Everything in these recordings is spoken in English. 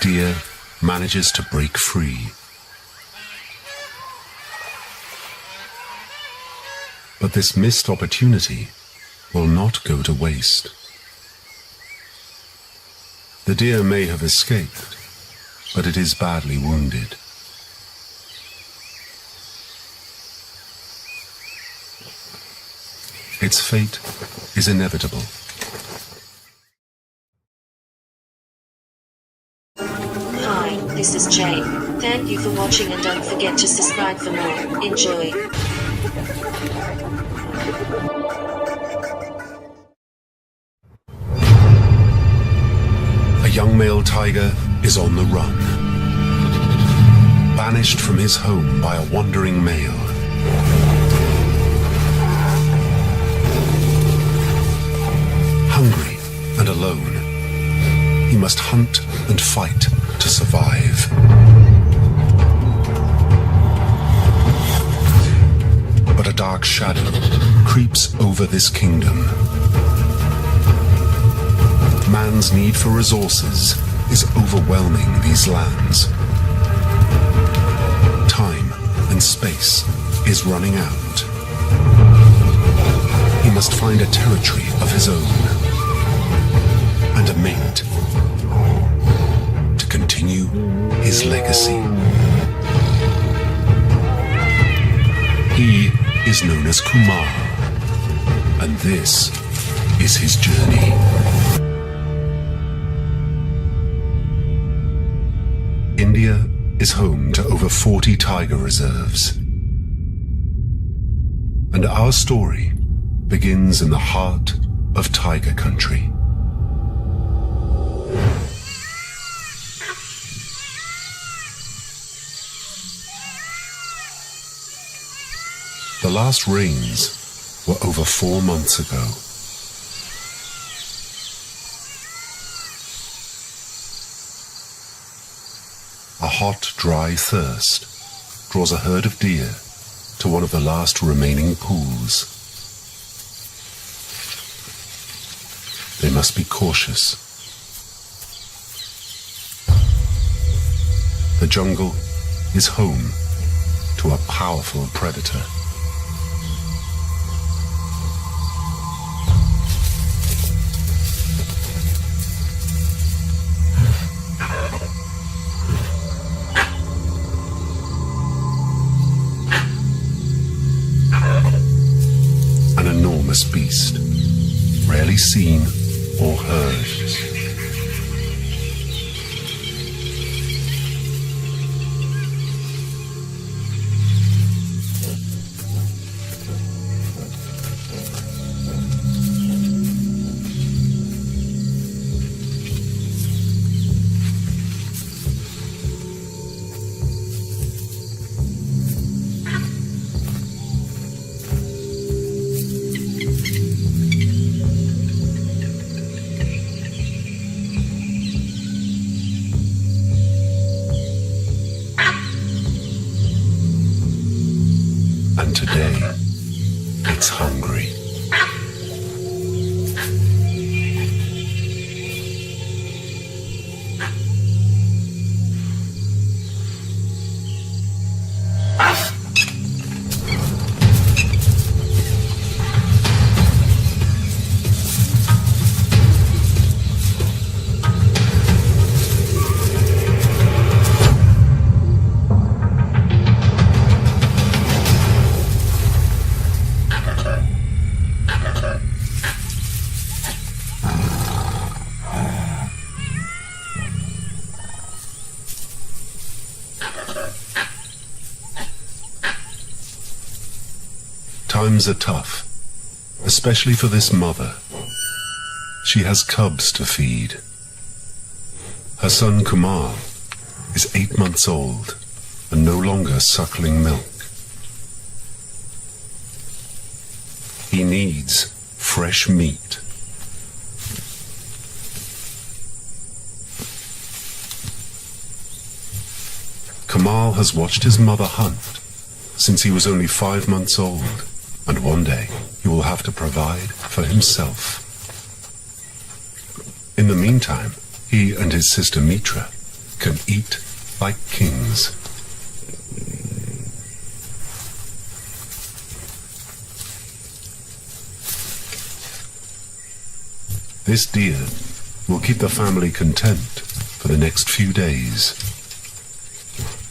deer manages to break free. But this missed opportunity will not go to waste. The deer may have escaped, but it is badly wounded. Its fate is inevitable. Hi, this is Jane. Thank you for watching and don't forget to subscribe for more. Enjoy. A young male tiger is on the run, banished from his home by a wandering male. Hungry and alone, he must hunt and fight to survive. But a dark shadow creeps over this kingdom. Man's need for resources is overwhelming these lands. Time and space is running out. He must find a territory of his own and a mate to continue his legacy. He is known as Kumar, and this is his journey. India is home to over 40 tiger reserves. And our story begins in the heart of tiger country. The last rains were over 4 months ago. A hot, dry thirst draws a herd of deer to one of the last remaining pools. They must be cautious. The jungle is home to a powerful predator. An enormous beast, rarely seen or heard. And today, it's hungry. Times are tough, especially for this mother. She has cubs to feed. Her son Kumar is 8 months old and no longer suckling milk. He needs fresh meat. Kamal has watched his mother hunt since he was only 5 months old, and one day he will have to provide for himself. In the meantime, he and his sister Mitra can eat like kings. This deer will keep the family content for the next few days.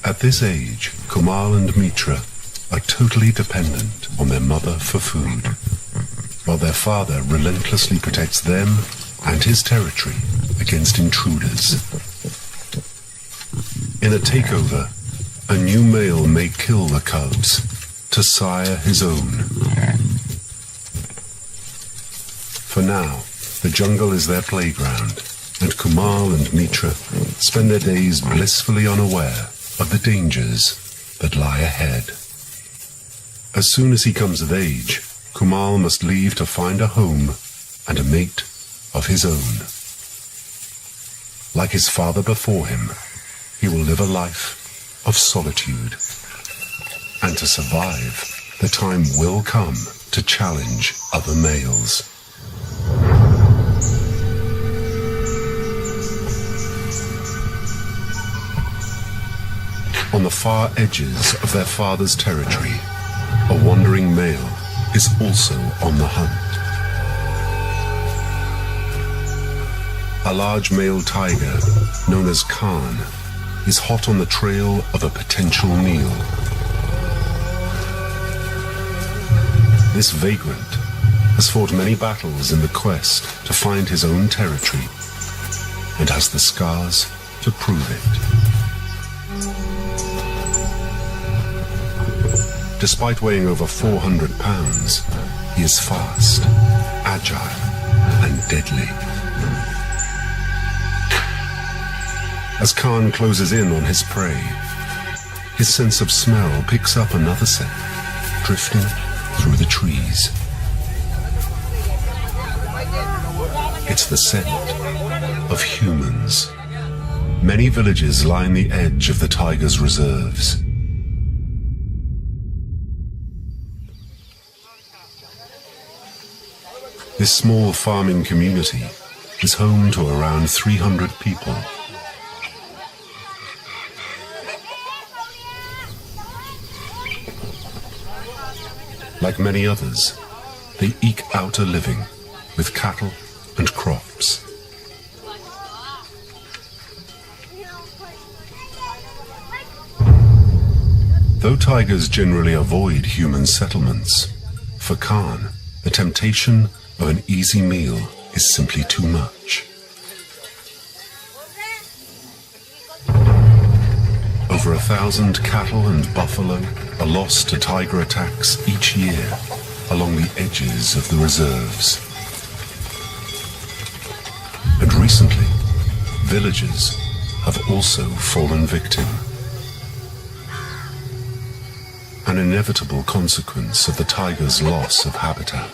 At this age, Kumal and Mitra are totally dependent on their mother for food, while their father relentlessly protects them and his territory against intruders. In a takeover, a new male may kill the cubs to sire his own. For now, the jungle is their playground, and Kumal and Mitra spend their days blissfully unaware of the dangers that lie ahead. As soon as he comes of age, Kumal must leave to find a home and a mate of his own. Like his father before him, he will live a life of solitude. And to survive, the time will come to challenge other males. On the far edges of their father's territory, a wandering male is also on the hunt. A large male tiger, known as Khan, is hot on the trail of a potential meal. This vagrant has fought many battles in the quest to find his own territory and has the scars to prove it. Despite weighing over 400 pounds, he is fast, agile, and deadly. As Khan closes in on his prey, his sense of smell picks up another scent, drifting through the trees. It's the scent of humans. Many villages line the edge of the tiger's reserves. This small farming community is home to around 300 people. Like many others, they eke out a living with cattle and crops. Though tigers generally avoid human settlements, for Khan, the temptation of an easy meal is simply too much. Over 1,000 cattle and buffalo are lost to tiger attacks each year along the edges of the reserves. And recently, villages have also fallen victim. An inevitable consequence of the tiger's loss of habitat.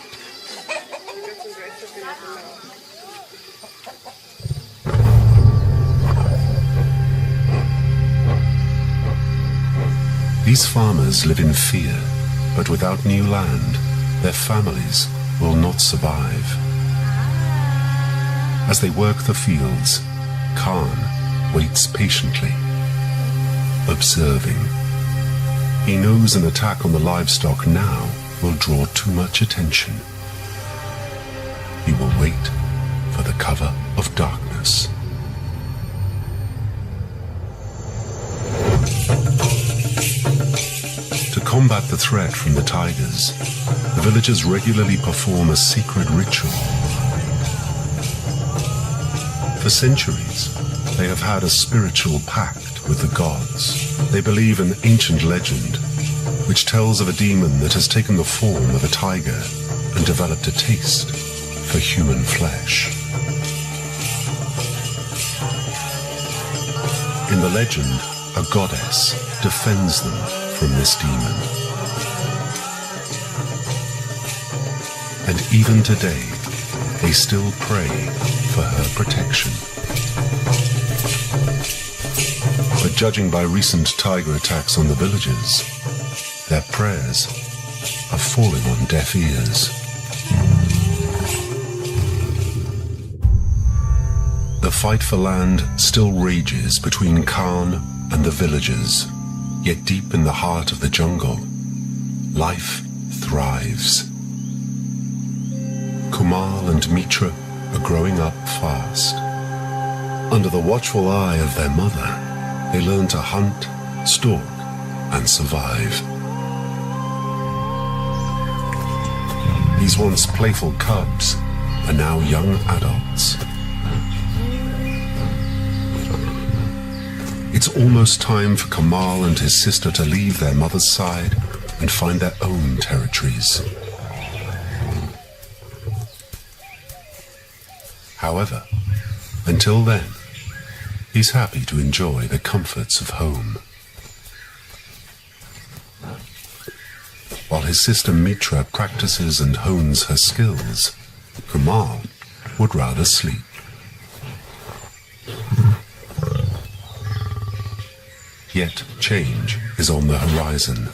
These farmers live in fear, but without new land, their families will not survive. As they work the fields, Khan waits patiently, observing. He knows an attack on the livestock now will draw too much attention. He will wait for the cover of darkness. To combat the threat from the tigers, the villagers regularly perform a secret ritual. For centuries, they have had a spiritual pact with the gods. They believe an ancient legend, which tells of a demon that has taken the form of a tiger and developed a taste for human flesh. In the legend, a goddess defends them from this demon. And even today, they still pray for her protection. But judging by recent tiger attacks on the villages, their prayers are falling on deaf ears. The fight for land still rages between Khan and the villagers, yet deep in the heart of the jungle, life thrives. Kumail and Mitra are growing up fast. Under the watchful eye of their mother, they learn to hunt, stalk, and survive. These once playful cubs are now young adults. It's almost time for Kumail and his sister to leave their mother's side and find their own territories. However, until then, he's happy to enjoy the comforts of home. While his sister Mitra practices and hones her skills, Kumail would rather sleep. Yet change is on the horizon.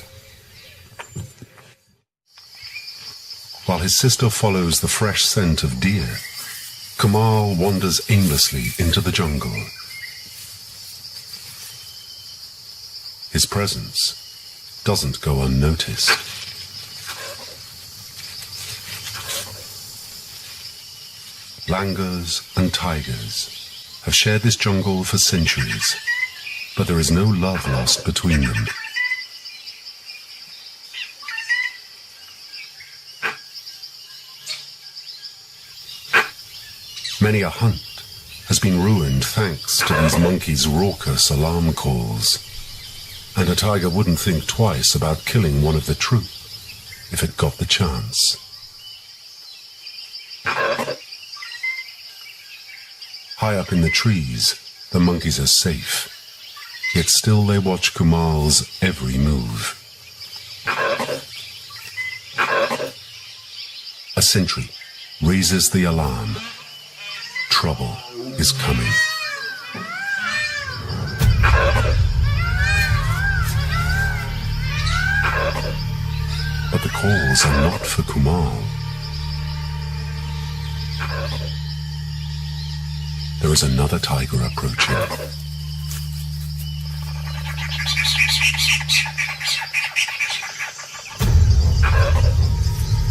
While his sister follows the fresh scent of deer, Kumail wanders aimlessly into the jungle. His presence doesn't go unnoticed. Langurs and tigers have shared this jungle for centuries, but there is no love lost between them. Many a hunt has been ruined thanks to these monkeys' raucous alarm calls, and a tiger wouldn't think twice about killing one of the troop if it got the chance. High up in the trees, the monkeys are safe, yet still they watch Kumail's every move. A sentry raises the alarm. Trouble is coming. But the calls are not for Kumail. There is another tiger approaching.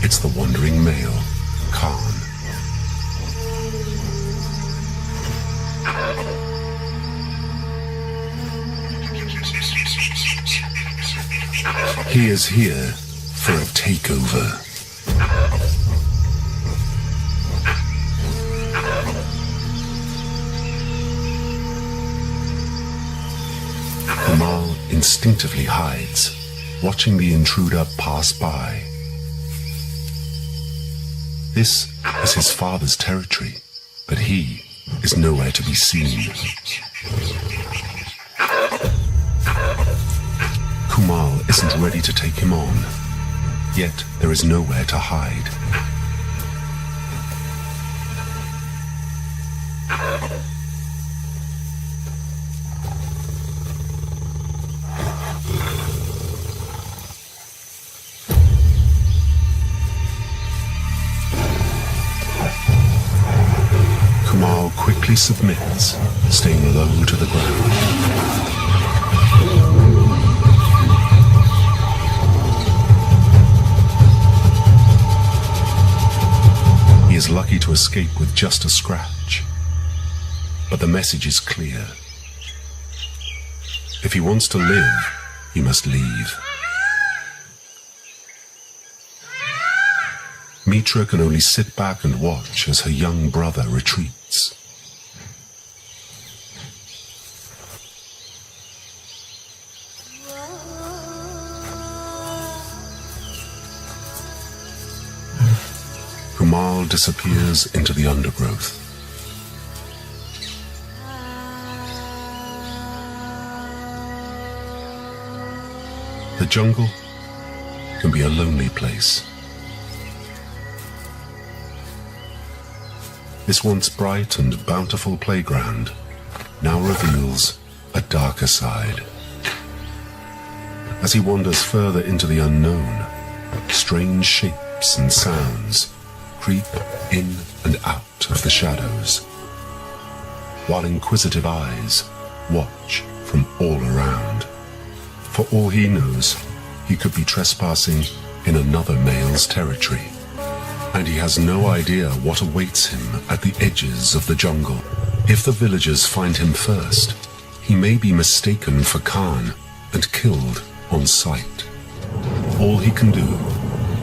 It's the wandering male, Khan. He is here for a takeover. Kumail instinctively hides, watching the intruder pass by. This is his father's territory, but he is nowhere to be seen. Kumail isn't ready to take him on, yet there is nowhere to hide. Kumail quickly submits, staying low to the ground. He is lucky to escape with just a scratch. But the message is clear. If he wants to live, he must leave. Mitra can only sit back and watch as her young brother retreats. Kumail disappears into the undergrowth. The jungle can be a lonely place. This once bright and bountiful playground now reveals a darker side. As he wanders further into the unknown, strange shapes and sounds creep in and out of the shadows. while inquisitive eyes watch from all around. For all he knows, he could be trespassing in another male's territory, and he has no idea what awaits him at the edges of the jungle. If the villagers find him first, he may be mistaken for Khan and killed on sight. All he can do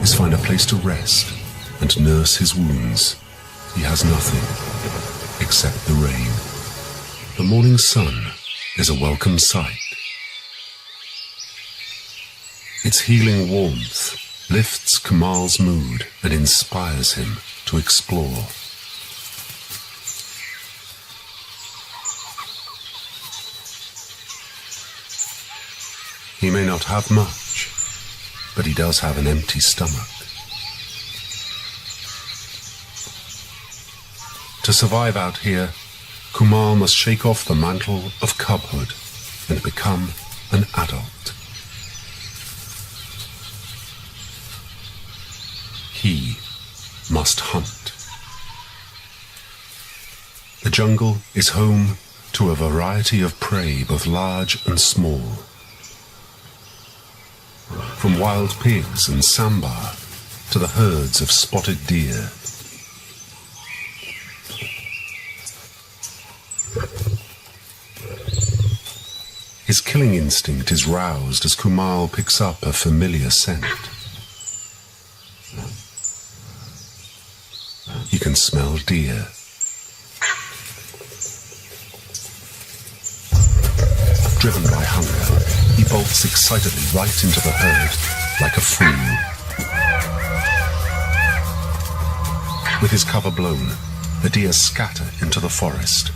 is find a place to rest and nurse his wounds. He has nothing except the rain. The morning sun is a welcome sight. Its healing warmth lifts Kamal's mood and inspires him to explore. He may not have much, but he does have an empty stomach. To survive out here, Kumal must shake off the mantle of cubhood and become an adult. He must hunt. The jungle is home to a variety of prey, both large and small. From wild pigs and sambar to the herds of spotted deer. His killing instinct is roused as Kumal picks up a familiar scent. He can smell deer. Driven by hunger, he bolts excitedly right into the herd like a fool. With his cover blown, the deer scatter into the forest.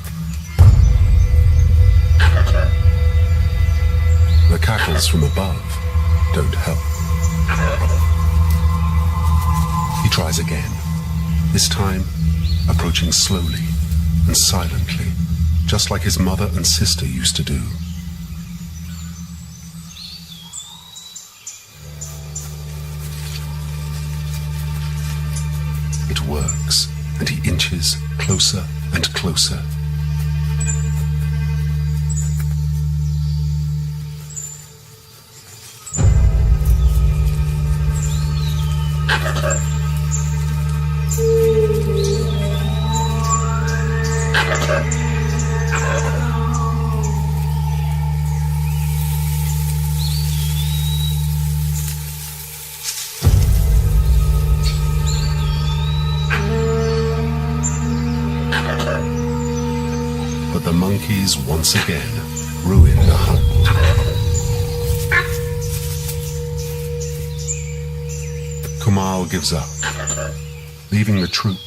The cackles from above don't help. He tries again, this time approaching slowly and silently, just like his mother and sister used to do. It works, and he inches closer and closer. But the monkeys once again ruin the hunt. Kumal gives up, leaving the troop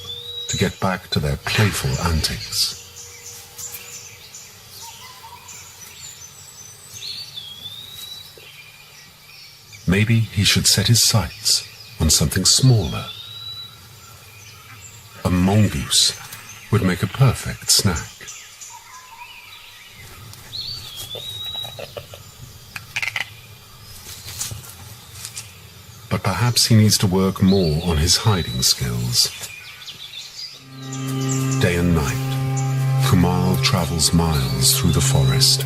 to get back to their playful antics. Maybe he should set his sights on something smaller. A mongoose would make a perfect snack. But perhaps he needs to work more on his hiding skills. Day and night, Kumal travels miles through the forest,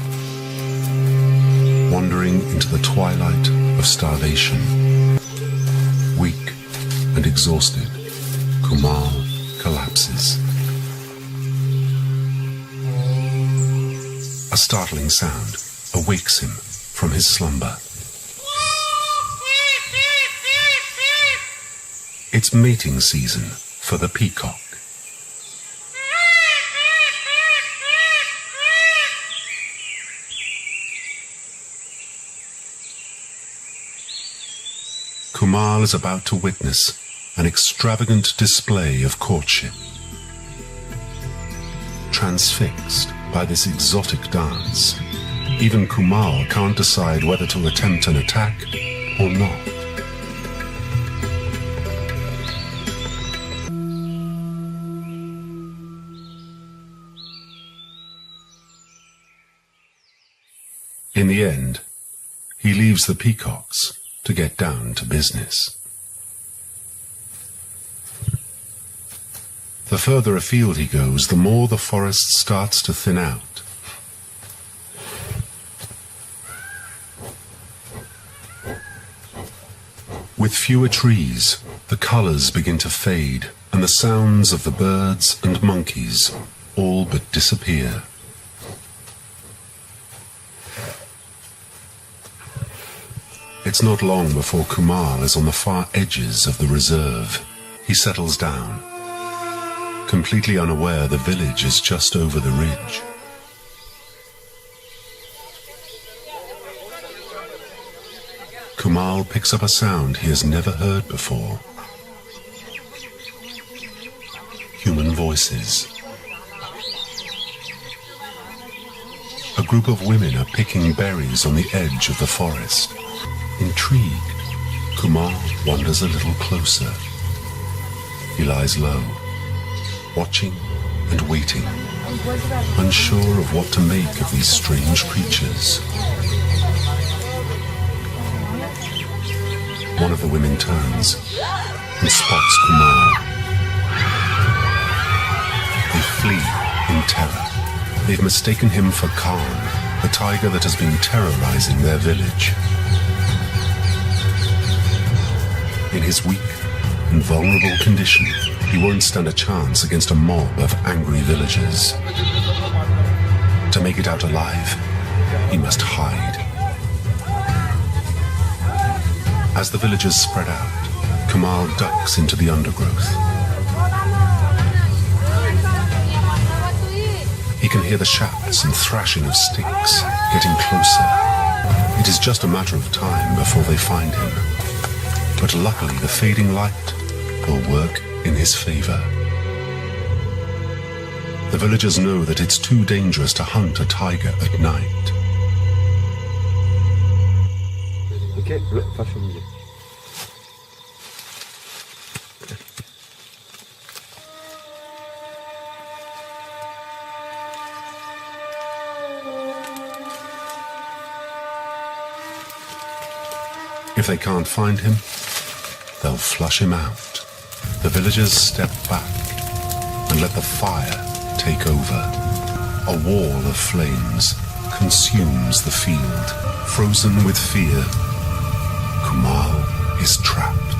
wandering into the twilight of starvation. Weak and exhausted, Kumal collapses. A startling sound awakes him from his slumber. It's mating season for the peacock. Kumal is about to witness an extravagant display of courtship. Transfixed by this exotic dance, even Kumal can't decide whether to attempt an attack or not. In the end, he leaves the peacocks to get down to business. The further afield he goes, the more the forest starts to thin out. With fewer trees, the colors begin to fade, and the sounds of the birds and monkeys all but disappear. It's not long before Kumail is on the far edges of the reserve. He settles down, completely unaware the village is just over the ridge. Kumail picks up a sound he has never heard before. Human voices. A group of women are picking berries on the edge of the forest. Intrigued, Kumail wanders a little closer. He lies low, watching and waiting, unsure of what to make of these strange creatures. One of the women turns and spots Kumail. They flee in terror. They've mistaken him for Khan, the tiger that has been terrorizing their village. In his weak and vulnerable condition, he won't stand a chance against a mob of angry villagers. To make it out alive, he must hide. As the villagers spread out, Kumail ducks into the undergrowth. He can hear the shouts and thrashing of sticks getting closer. It is just a matter of time before they find him. But luckily the fading light will work in his favor. The villagers know that it's too dangerous to hunt a tiger at night. Ok, faccio un video. If they can't find him, they'll flush him out. The villagers step back and let the fire take over. A wall of flames consumes the field. Frozen with fear, Kumail is trapped.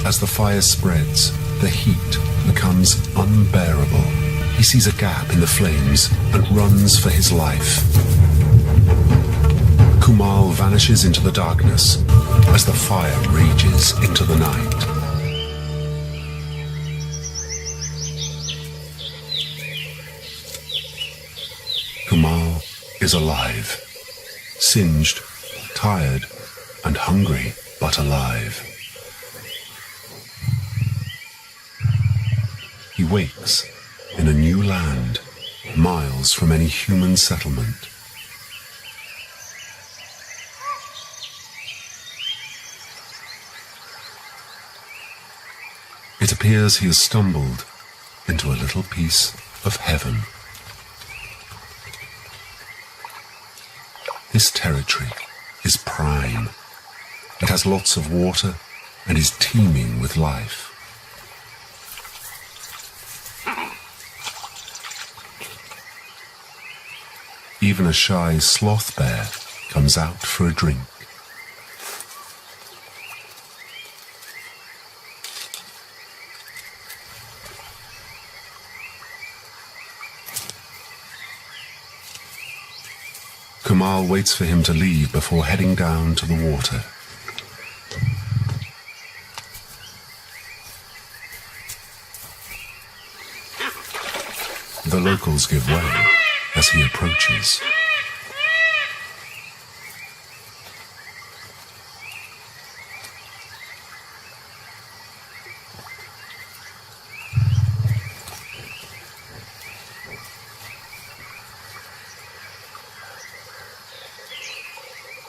As the fire spreads, the heat becomes unbearable. He sees a gap in the flames and runs for his life. Kumail vanishes into the darkness as the fire rages into the night. Kumail is alive, singed, tired, and hungry, but alive. He wakes in a new land, miles from any human settlement. It appears he has stumbled into a little piece of heaven. This territory is prime. It has lots of water and is teeming with life. Even a shy sloth bear comes out for a drink. Kumail waits for him to leave before heading down to the water. The locals give way as he approaches.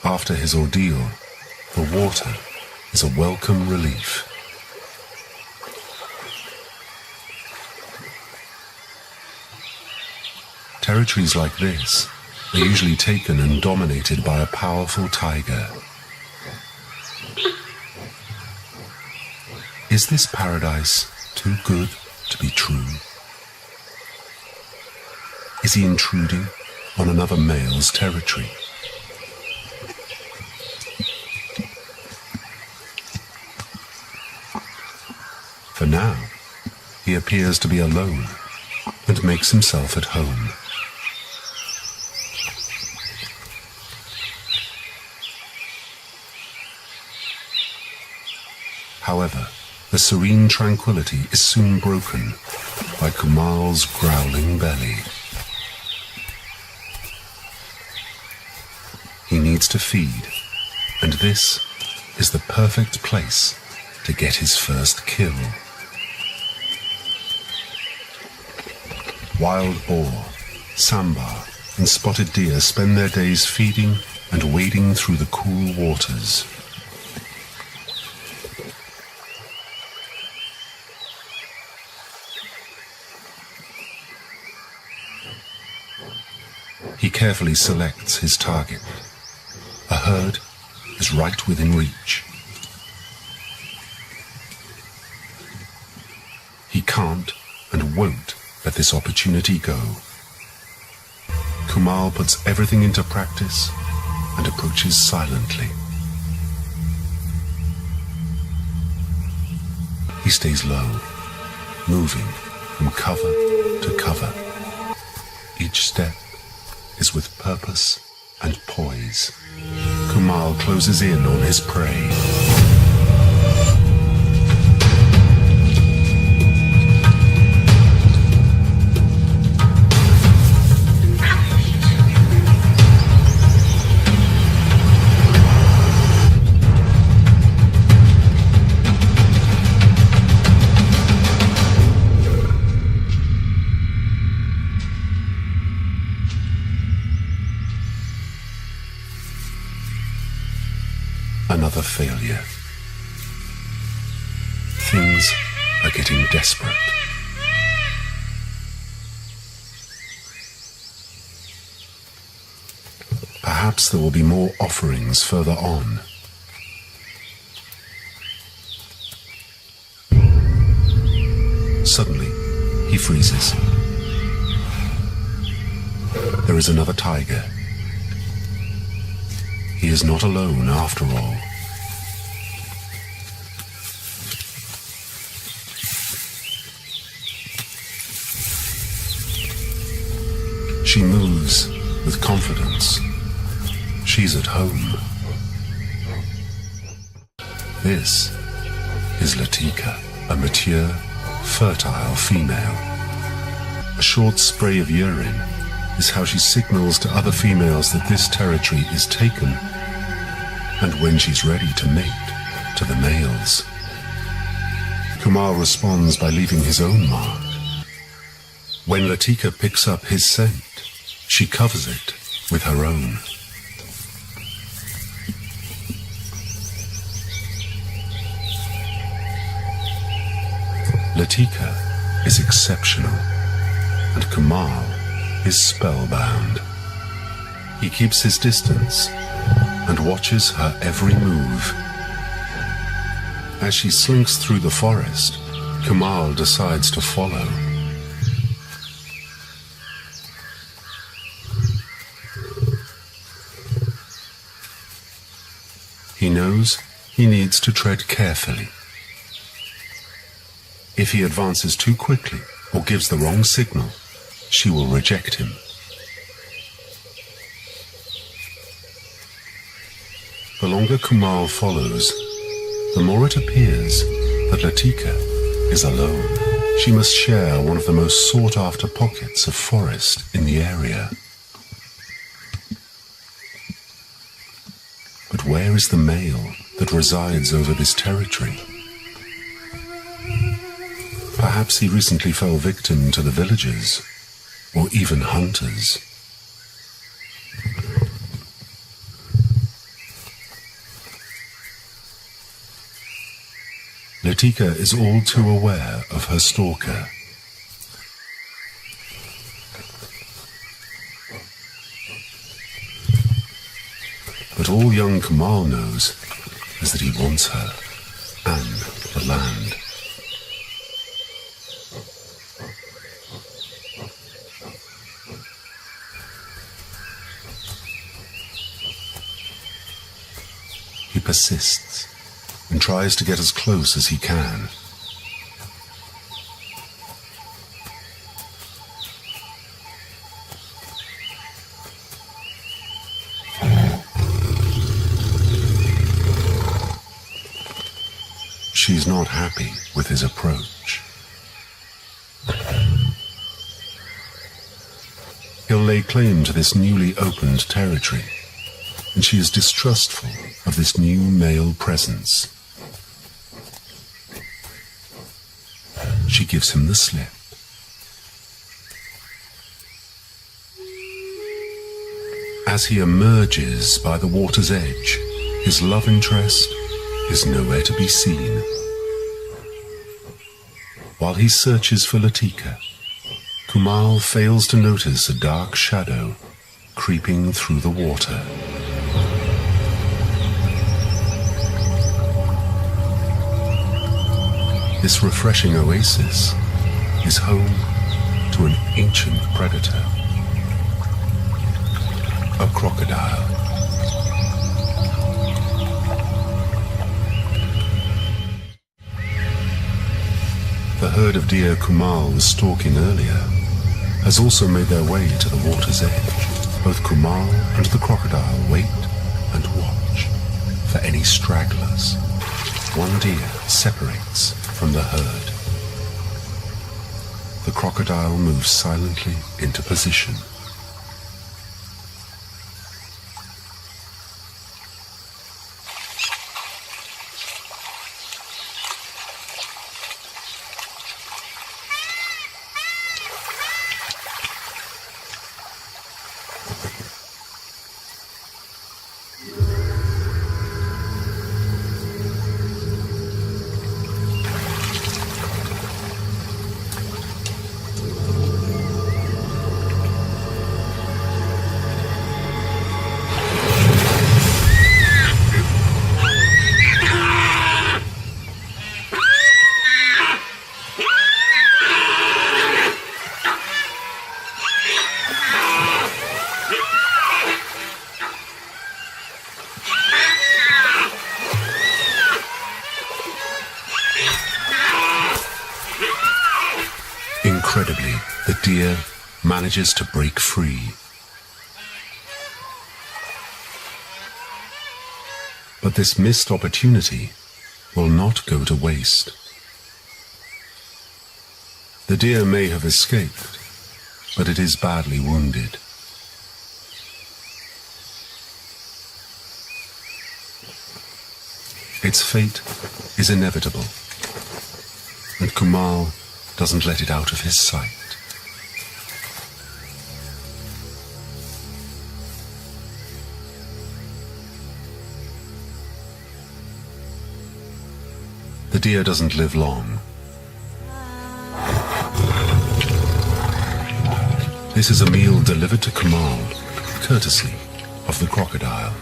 After his ordeal, the water is a welcome relief. Territories like this are usually taken and dominated by a powerful tiger. Is this paradise too good to be true? Is he intruding on another male's territory? For now, he appears to be alone and makes himself at home. However, the serene tranquility is soon broken by Kumal's growling belly. He needs to feed, and this is the perfect place to get his first kill. Wild boar, sambar, and spotted deer spend their days feeding and wading through the cool waters. He carefully selects his target. A herd is right within reach. He can't and won't let this opportunity go. Kumal puts everything into practice and approaches silently. He stays low, moving from cover to cover. Each step is with purpose and poise. Kumal closes in on his prey. Another failure. Things are getting desperate. Perhaps there will be more offerings further on. Suddenly, he freezes. There is another tiger. He is not alone after all. She moves with confidence. She's at home. This is Latika, a mature, fertile female. A short spray of urine is how she signals to other females that this territory is taken, and when she's ready to mate to the males. Kumal responds by leaving his own mark. When Latika picks up his scent, she covers it with her own. Latika is exceptional, and Kumal is spellbound. He keeps his distance and watches her every move. As she slinks through the forest, Kumal decides to follow. He knows he needs to tread carefully. If he advances too quickly or gives the wrong signal, she will reject him. The longer Kumal follows, the more it appears that Latika is alone. She must share one of the most sought-after pockets of forest in the area. But where is the male that resides over this territory? Perhaps he recently fell victim to the villagers, or even hunters. Latika is all too aware of her stalker. But all young Kumal knows is that he wants her and the land. he persists and tries to get as close as he can. She's not happy with his approach. He'll lay claim to this newly opened territory, and she is distrustful of this new male presence. She gives him the slip. As he emerges by the water's edge, his love interest is nowhere to be seen. While he searches for Latika, Kumail fails to notice a dark shadow creeping through the water. This refreshing oasis is home to an ancient predator, a crocodile. The herd of deer Kumail was stalking earlier has also made their way to the water's edge. Both Kumail and the crocodile wait and watch for any stragglers. One deer separates from the herd. The crocodile moves silently into position. Incredibly, the deer manages to break free. But this missed opportunity will not go to waste. The deer may have escaped, but it is badly wounded. Its fate is inevitable, and Kumail doesn't let it out of his sight. The deer doesn't live long. This is a meal delivered to Kumail, courtesy of the crocodile.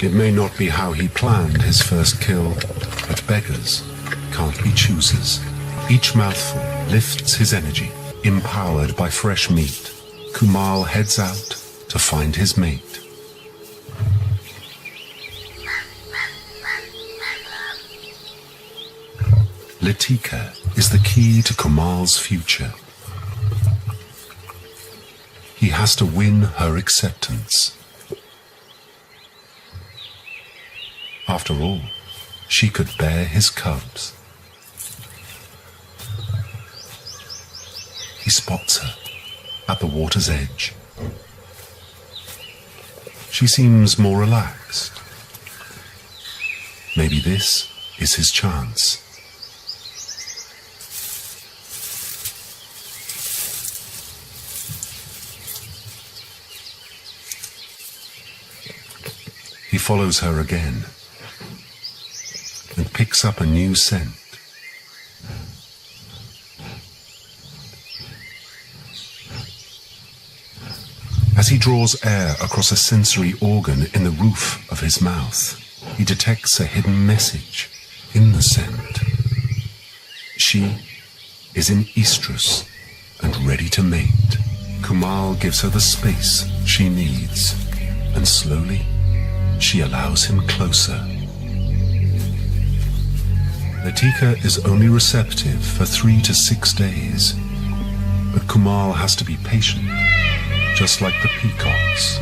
It may not be how he planned his first kill, but beggars can't be choosers. Each mouthful lifts his energy. Empowered by fresh meat, Kumail heads out to find his mate. Latika is the key to Kumail's future. He has to win her acceptance. After all, she could bear his cubs. He spots her at the water's edge. She seems more relaxed. Maybe this is his chance. He follows her again and picks up a new scent. As he draws air across a sensory organ in the roof of his mouth, he detects a hidden message in the scent. She is in estrus and ready to mate. Kumail gives her the space she needs. and slowly she allows him closer. Latika is only receptive for 3 to 6 days, but Kumal has to be patient, just like the peacocks.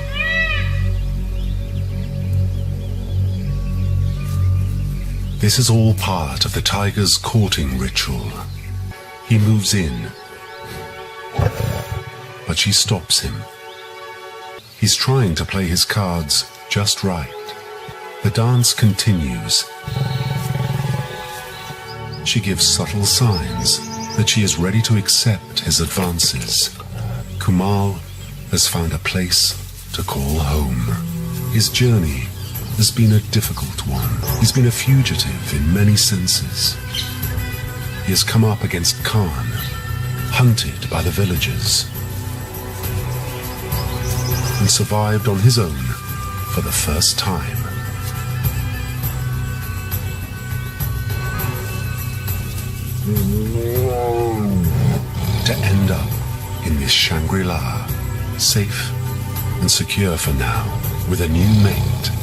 This is all part of the tiger's courting ritual. He moves in, but she stops him. He's trying to play his cards just right. The dance continues. She gives subtle signs that she is ready to accept his advances. Kumal has found a place to call home. His journey has been a difficult one. He's been a fugitive in many senses. He has come up against Khan, hunted by the villagers, and survived on his own for the first time. To end up in this Shangri-La, safe and secure for now, with a new mate